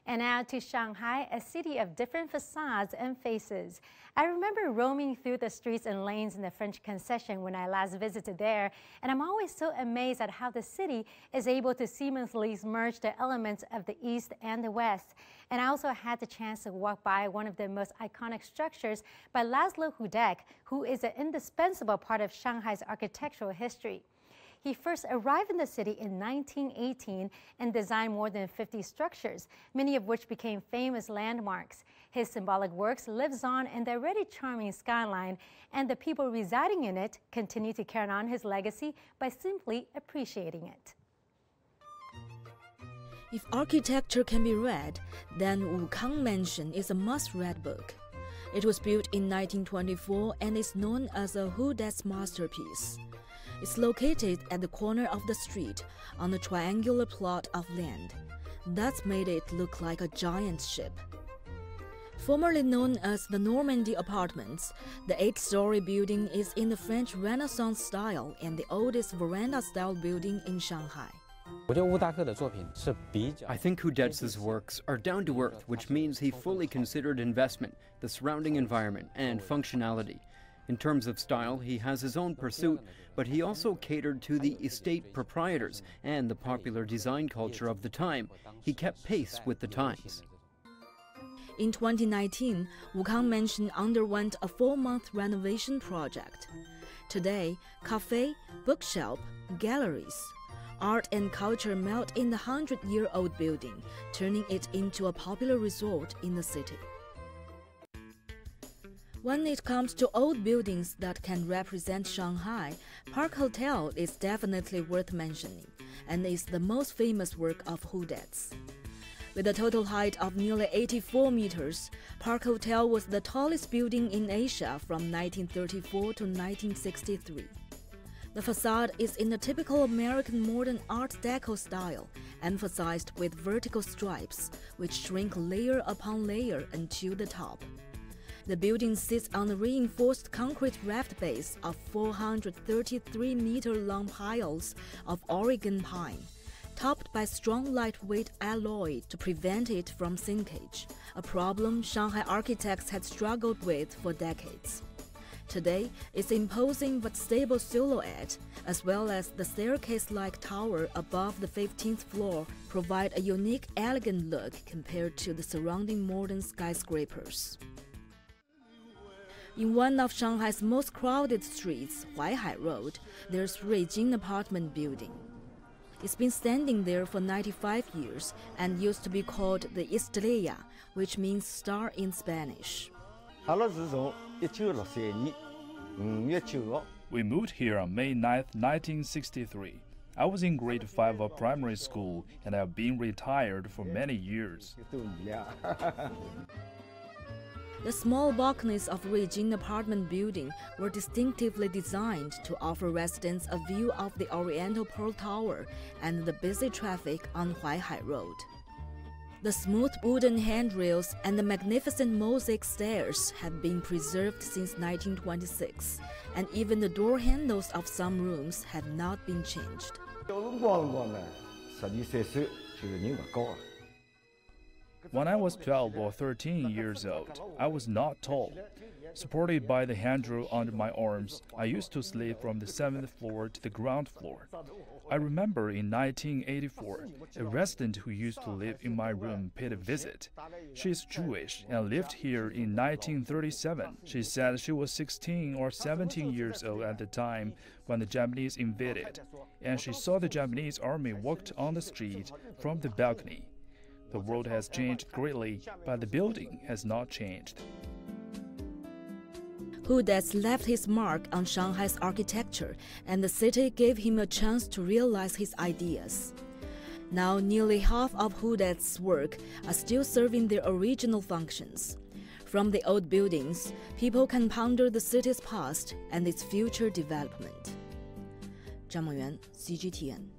And now to Shanghai, a city of different facades and faces. I remember roaming through the streets and lanes in the French Concession when I last visited there, and I'm always so amazed at how the city is able to seamlessly merge the elements of the East and the West. And I also had the chance to walk by one of the most iconic structures by Laszlo Hudec, who is an indispensable part of Shanghai's architectural history. He first arrived in the city in 1918 and designed more than 50 structures, many of which became famous landmarks. His symbolic works lives on in the already charming skyline, and the people residing in it continue to carry on his legacy by simply appreciating it. If architecture can be read, then Wukang Mansion is a must-read book. It was built in 1924 and is known as a Hudec masterpiece. It's located at the corner of the street on a triangular plot of land. That's made it look like a giant ship. Formerly known as the Normandy Apartments, the 8-story building is in the French Renaissance style and the oldest veranda-style building in Shanghai. I think Hudec's works are down to earth, which means he fully considered investment, the surrounding environment, and functionality. In terms of style, he has his own pursuit, but he also catered to the estate proprietors and the popular design culture of the time. He kept pace with the times. In 2019, Wukang Mansion underwent a 4-month renovation project. Today, cafe, bookshelf, galleries, art and culture melt in the 100-year-old building, turning it into a popular resort in the city. When it comes to old buildings that can represent Shanghai, Park Hotel is definitely worth mentioning, and is the most famous work of Hudec's. With a total height of nearly 84 meters, Park Hotel was the tallest building in Asia from 1934 to 1963. The facade is in the typical American modern Art Deco style, emphasized with vertical stripes, which shrink layer upon layer until the top. The building sits on a reinforced concrete raft base of 433-meter-long piles of Oregon pine, topped by strong lightweight alloy to prevent it from sinkage, a problem Shanghai architects had struggled with for decades. Today, its imposing but stable silhouette, as well as the staircase-like tower above the 15th floor, provide a unique, elegant look compared to the surrounding modern skyscrapers. In one of Shanghai's most crowded streets, Huaihai Road, there's Ruijin apartment building. It's been standing there for 95 years and used to be called the Estrella, which means star in Spanish. We moved here on May 9, 1963. I was in grade 5 of primary school and I've been retired for many years. The small balconies of Ruijin apartment building were distinctively designed to offer residents a view of the Oriental Pearl Tower and the busy traffic on Huaihai Road. The smooth wooden handrails and the magnificent mosaic stairs have been preserved since 1926, and even the door handles of some rooms have not been changed. When I was 12 or 13 years old, I was not tall. Supported by the handrail under my arms, I used to sleep from the 7th floor to the ground floor. I remember in 1984, a resident who used to live in my room paid a visit. She is Jewish and lived here in 1937. She said she was 16 or 17 years old at the time when the Japanese invaded, and she saw the Japanese army walked on the street from the balcony. The world has changed greatly, but the building has not changed. Hudec left his mark on Shanghai's architecture, and the city gave him a chance to realize his ideas. Now, nearly half of Hudec's work are still serving their original functions. From the old buildings, people can ponder the city's past and its future development. 张梦圆 CGTN